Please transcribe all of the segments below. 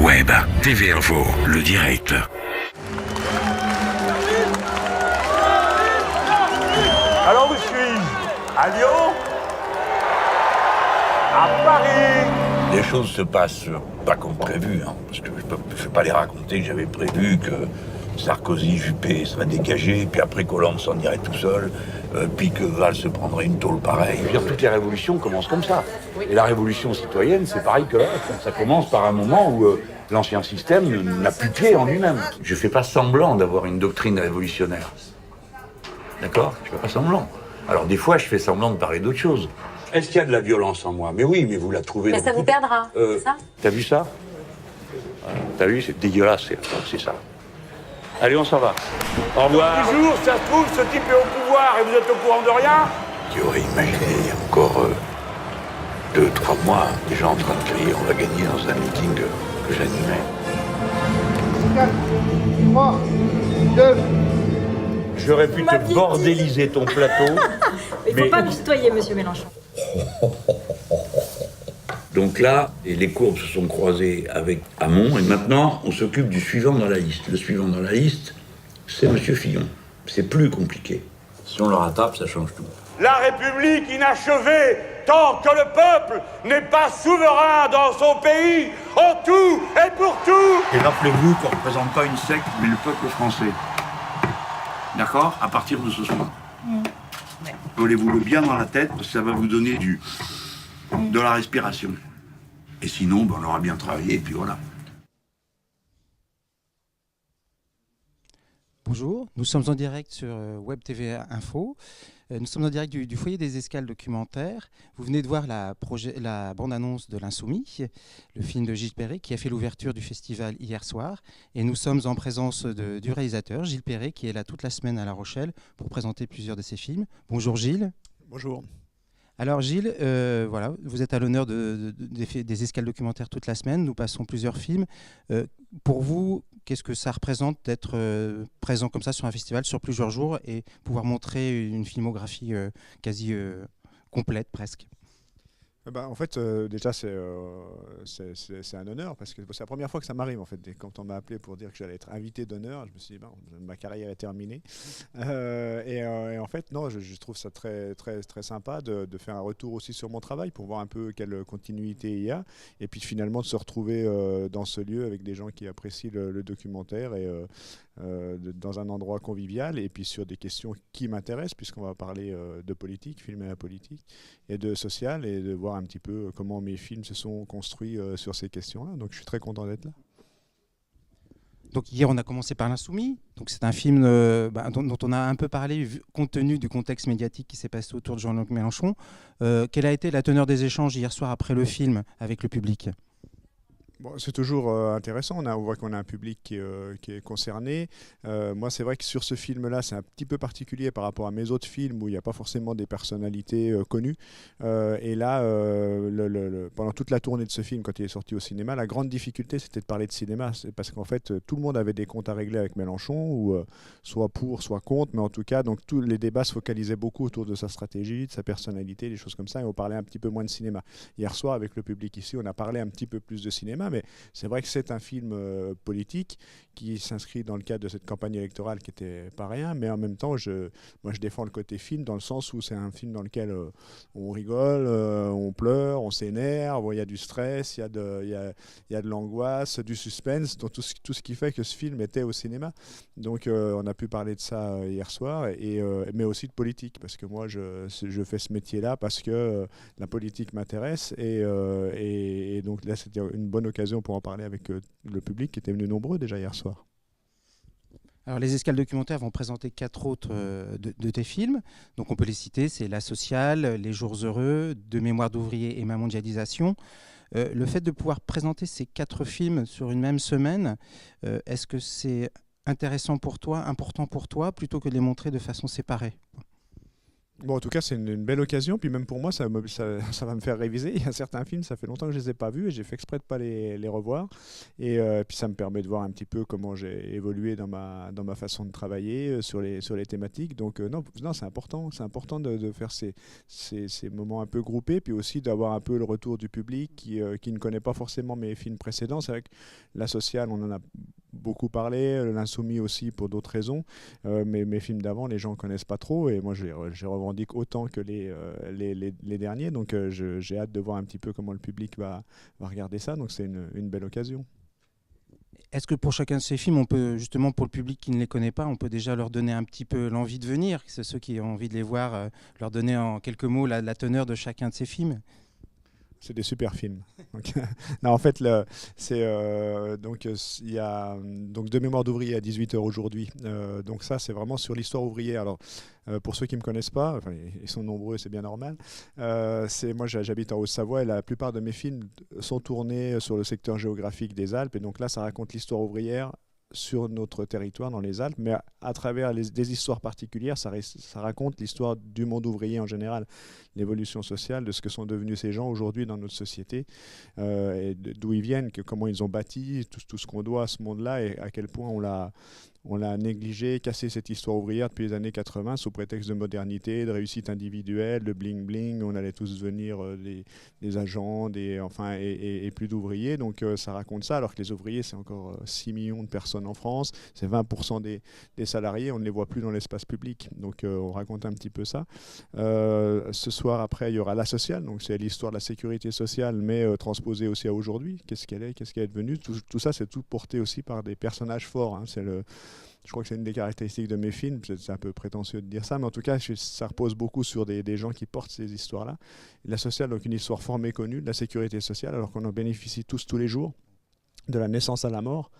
Web, TV Info, le direct. Alors où suis-je? À Lyon? À Paris? Les choses se passent pas comme prévu, hein, parce que je ne vais pas les raconter que j'avais prévu que Sarkozy, Juppé seraient dégagés, puis après Hollande s'en irait tout seul, puis que Valls se prendrait une tôle pareille. Je veux dire, toutes les révolutions commencent comme ça. Oui. Et la révolution citoyenne, c'est pareil que là. Ça commence par un moment où l'ancien système n'a plus pied en lui-même. Je fais pas semblant d'avoir une doctrine révolutionnaire. D'accord? Je fais pas semblant. Alors des fois, je fais semblant de parler d'autre chose. Est-ce qu'il y a de la violence en moi? Mais oui, mais vous la trouvez... Mais ça vous perdra, c'est ça? T'as vu ça? T'as vu? C'est dégueulasse, c'est ça. Allez, on s'en va. Au revoir. Toujours, ça se trouve, ce type est au pouvoir et vous êtes au courant de rien? Qui aurait imaginé, il y a encore 2-3 mois, des gens en train de crier, on va gagner dans un meeting que j'animais. 4, 3, 2... J'aurais pu te bordéliser ton plateau. Il ne faut pas vous tutoyer, monsieur Mélenchon. Donc là, les courbes se sont croisées avec Hamon, et maintenant, on s'occupe du suivant dans la liste. Le suivant dans la liste, c'est monsieur Fillon. C'est plus compliqué. Si on le rattrape, ça change tout. La République inachevée, tant que le peuple n'est pas souverain dans son pays, en tout et pour tout. Et rappelez-vous qu'on ne représente pas une secte, mais le peuple français. D'accord? À partir de ce soir. Collez-vous-le bien dans la tête, parce que ça va vous donner de la respiration. Et sinon, on aura bien travaillé, et puis voilà. Bonjour, nous sommes en direct sur Web TV Info. Nous sommes en direct du foyer des escales documentaires. Vous venez de voir la bande-annonce de l'Insoumis, le film de Gilles Perret qui a fait l'ouverture du festival hier soir. Et nous sommes en présence du réalisateur Gilles Perret qui est là toute la semaine à La Rochelle pour présenter plusieurs de ses films. Bonjour Gilles. Bonjour. Alors Gilles, voilà, vous êtes à l'honneur des escales documentaires toute la semaine. Nous passons plusieurs films. Pour vous, qu'est-ce que ça représente d'être présent comme ça sur un festival sur plusieurs jours et pouvoir montrer une filmographie quasi complète presque? En fait, déjà, c'est un honneur parce que c'est la première fois que ça m'arrive. En fait, quand on m'a appelé pour dire que j'allais être invité d'honneur, je me suis dit, ma carrière est terminée. Et en fait, non, je trouve ça très, très, très sympa de faire un retour aussi sur mon travail pour voir un peu quelle continuité il y a. Et puis finalement, de se retrouver dans ce lieu avec des gens qui apprécient le documentaire et dans un endroit convivial et puis sur des questions qui m'intéressent puisqu'on va parler de politique, filmer la politique et de social et de voir un petit peu comment mes films se sont construits sur ces questions-là. Donc je suis très content d'être là. Donc hier on a commencé par l'Insoumis, donc c'est un film dont on a un peu parlé compte tenu du contexte médiatique qui s'est passé autour de Jean-Luc Mélenchon. Quelle a été la teneur des échanges hier soir après le film avec le public ? Bon, c'est toujours intéressant, on voit qu'on a un public qui est concerné. Moi, c'est vrai que sur ce film-là, c'est un petit peu particulier par rapport à mes autres films où il n'y a pas forcément des personnalités connues. Et là, pendant toute la tournée de ce film, quand il est sorti au cinéma, la grande difficulté, c'était de parler de cinéma. C'est parce qu'en fait, tout le monde avait des comptes à régler avec Mélenchon, ou soit pour, soit contre. Mais en tout cas, donc, tous les débats se focalisaient beaucoup autour de sa stratégie, de sa personnalité, des choses comme ça. Et on parlait un petit peu moins de cinéma. Hier soir, avec le public ici, on a parlé un petit peu plus de cinéma. Mais c'est vrai que c'est un film politique qui s'inscrit dans le cadre de cette campagne électorale qui n'était pas rien, mais en même temps, moi je défends le côté film dans le sens où c'est un film dans lequel on rigole, on pleure, on s'énerve, il y a du stress, il y a de l'angoisse, du suspense, donc tout ce qui fait que ce film était au cinéma. Donc on a pu parler de ça hier soir, mais aussi de politique, parce que moi je fais ce métier-là parce que la politique m'intéresse et donc là c'était une bonne occasion pour en parler avec le public qui était venu nombreux déjà hier soir. Alors les escales documentaires vont présenter 4 autres de tes films, donc on peut les citer, c'est La Sociale, Les Jours Heureux, De Mémoire d'ouvrier et Ma mondialisation. Le fait de pouvoir présenter ces 4 films sur une même semaine, est-ce que c'est intéressant pour toi, important pour toi, plutôt que de les montrer de façon séparée ? Bon, en tout cas, c'est une belle occasion. Puis même pour moi, ça va me faire réviser. Il y a certains films, ça fait longtemps que je ne les ai pas vus et j'ai fait exprès de ne pas les revoir. Et puis ça me permet de voir un petit peu comment j'ai évolué dans ma façon de travailler sur les thématiques. Donc non, c'est important. C'est important de faire ces moments un peu groupés. Puis aussi d'avoir un peu le retour du public qui ne connaît pas forcément mes films précédents. C'est vrai que La Sociale, on en a beaucoup parlé. L'Insoumis aussi pour d'autres raisons. Mais mes films d'avant, les gens ne connaissent pas trop. Et moi, je les revendique autant que les derniers. Donc j'ai hâte de voir un petit peu comment le public va regarder ça. Donc c'est une belle occasion. Est-ce que pour chacun de ces films, on peut justement, pour le public qui ne les connaît pas, on peut déjà leur donner un petit peu l'envie de venir, c'est ceux qui ont envie de les voir, leur donner en quelques mots la teneur de chacun de ces films? C'est des super films. Donc, non, en fait, il y a donc De mémoire d'ouvrier à 18h aujourd'hui. Donc ça, c'est vraiment sur l'histoire ouvrière. Alors, pour ceux qui ne me connaissent pas, enfin, ils sont nombreux, c'est bien normal. Moi, j'habite en Haute-Savoie et la plupart de mes films sont tournés sur le secteur géographique des Alpes. Et donc là, ça raconte l'histoire ouvrière sur notre territoire dans les Alpes, mais à travers des histoires particulières, ça raconte l'histoire du monde ouvrier en général, l'évolution sociale, de ce que sont devenus ces gens aujourd'hui dans notre société, et d'où ils viennent, comment ils ont bâti tout ce qu'on doit à ce monde-là et à quel point on l'a négligé, cassé cette histoire ouvrière depuis les années 80 sous prétexte de modernité, de réussite individuelle, de bling-bling. On allait tous devenir des agents, et plus d'ouvriers. Donc ça raconte ça, alors que les ouvriers, c'est encore 6 millions de personnes en France. C'est 20% des salariés. On ne les voit plus dans l'espace public. Donc on raconte un petit peu ça. Ce soir, après, il y aura La Sociale. Donc c'est l'histoire de la sécurité sociale, mais transposée aussi à aujourd'hui. Qu'est-ce qu'elle est devenue. Tout ça, c'est tout porté aussi par des personnages forts. Hein. Je crois que c'est une des caractéristiques de mes films, c'est un peu prétentieux de dire ça, mais en tout cas, ça repose beaucoup sur des gens qui portent ces histoires-là. La Sociale, donc une histoire fort méconnue de la sécurité sociale, alors qu'on en bénéficie tous les jours, de la naissance à la mort,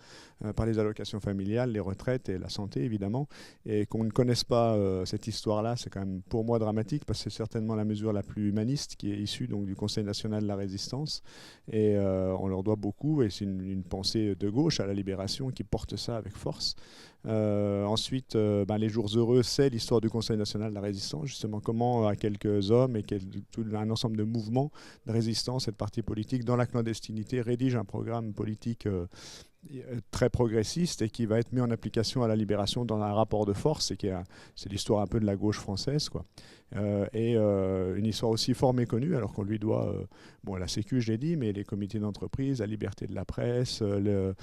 par les allocations familiales, les retraites et la santé évidemment, et qu'on ne connaisse pas cette histoire-là, c'est quand même pour moi dramatique, parce que c'est certainement la mesure la plus humaniste qui est issue donc, du Conseil national de la résistance, et on leur doit beaucoup, et c'est une pensée de gauche à la libération qui porte ça avec force. Ensuite, Les Jours Heureux, c'est l'histoire du Conseil national de la résistance, justement comment à quelques hommes et tout un ensemble de mouvements de résistance et de partis politiques dans la clandestinité rédigent un programme politique très progressiste et qui va être mis en application à la libération dans un rapport de force, c'est l'histoire un peu de la gauche française, quoi. Une histoire aussi fort méconnue, alors qu'on lui doit la Sécu, je l'ai dit, mais les comités d'entreprise, la liberté de la presse, le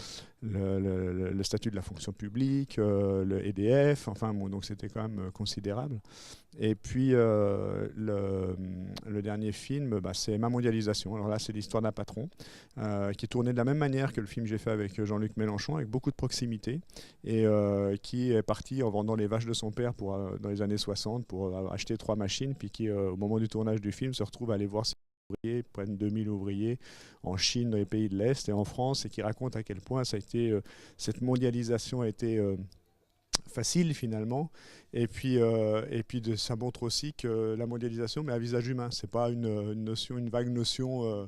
statut de la fonction publique, le EDF, donc c'était quand même considérable. Et puis le dernier film, c'est Ma mondialisation. Alors là, c'est l'histoire d'un patron qui est tourné de la même manière que le film que j'ai fait avec Jean-Luc Mélenchon, avec beaucoup de proximité, et qui est parti en vendant les vaches de son père dans les années 60 pour acheter 3 machines, puis qui, au moment du tournage du film, se retrouve à aller voir ses ouvriers, près de 2000 ouvriers en Chine, dans les pays de l'Est et en France, et qui raconte à quel point cette mondialisation a été facile finalement, et puis ça montre aussi que la mondialisation mais à visage humain, c'est pas une vague notion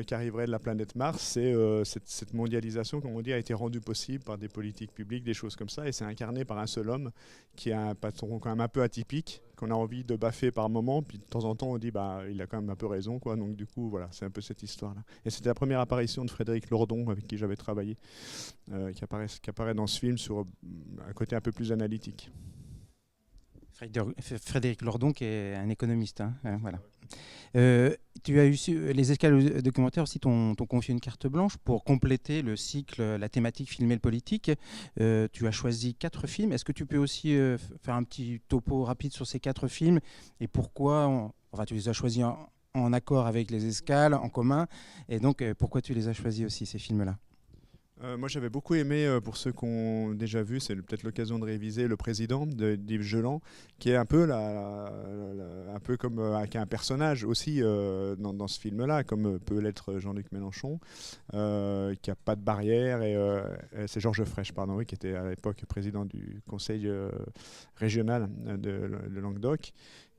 qui arriverait de la planète Mars, c'est cette mondialisation, comme on dit, a été rendue possible par des politiques publiques, des choses comme ça, et c'est incarné par un seul homme qui est un patron quand même un peu atypique, qu'on a envie de baffer par moment, puis de temps en temps on dit il a quand même un peu raison, quoi. Donc du coup voilà, c'est un peu cette histoire là, et c'était la première apparition de Frédéric Lordon avec qui j'avais travaillé, qui apparaît dans ce film sur un côté un peu plus analytique. Frédéric Lordon, qui est un économiste, hein, voilà. Tu as eu les escales documentaires aussi t'ont confié une carte blanche pour compléter le cycle, la thématique filmer le politique. Tu as choisi 4 films. Est-ce que tu peux aussi faire un petit topo rapide sur ces 4 films et pourquoi tu les as choisis en accord avec les escales, en commun, et donc pourquoi tu les as choisis aussi, ces films-là? Moi, j'avais beaucoup aimé, pour ceux qui ont déjà vu, c'est peut-être l'occasion de réviser, Le Président d'Yves Geland, qui est un peu comme qui est un personnage aussi dans ce film-là, comme peut l'être Jean-Luc Mélenchon, qui n'a pas de barrière. Et c'est Georges Frêche, pardon, oui, qui était à l'époque président du conseil régional de Languedoc.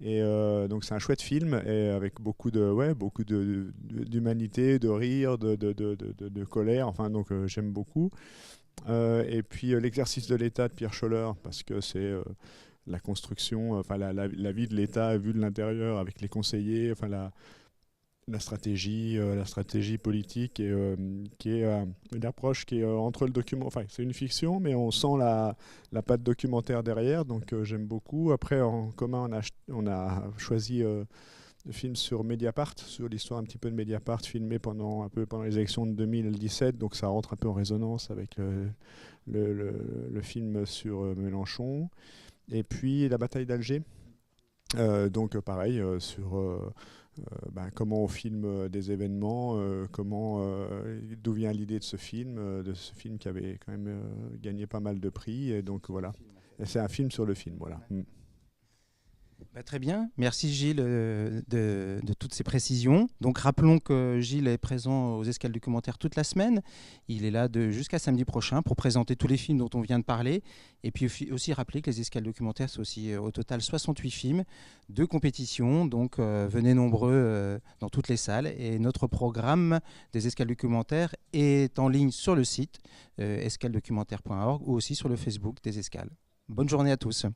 Et donc c'est un chouette film, et avec beaucoup d'humanité, de rire, de colère. Donc j'aime beaucoup. Et puis L'exercice de l'État de Pierre Scholler, parce que c'est la construction, enfin la vie de l'État vue de l'intérieur avec les conseillers, enfin la stratégie politique qui est une approche qui est entre le document, enfin c'est une fiction mais on sent la patte documentaire derrière, donc j'aime beaucoup. Après en commun on a choisi le film sur Mediapart, sur l'histoire un petit peu de Mediapart, filmé pendant les élections de 2017, donc ça rentre un peu en résonance avec le film sur Mélenchon. Et puis la bataille d'Alger, donc pareil sur comment on filme des événements, d'où vient l'idée de ce film qui avait quand même gagné pas mal de prix, et donc voilà. Et c'est un film sur le film, voilà. Très bien, merci Gilles de toutes ces précisions. Donc rappelons que Gilles est présent aux Escales documentaires toute la semaine. Il est là jusqu'à samedi prochain pour présenter tous les films dont on vient de parler. Et puis aussi rappeler que les Escales documentaires, c'est aussi au total 68 films de compétition. Donc venez nombreux dans toutes les salles. Et notre programme des Escales documentaires est en ligne sur le site escaldocumentaire.org ou aussi sur le Facebook des Escales. Bonne journée à tous.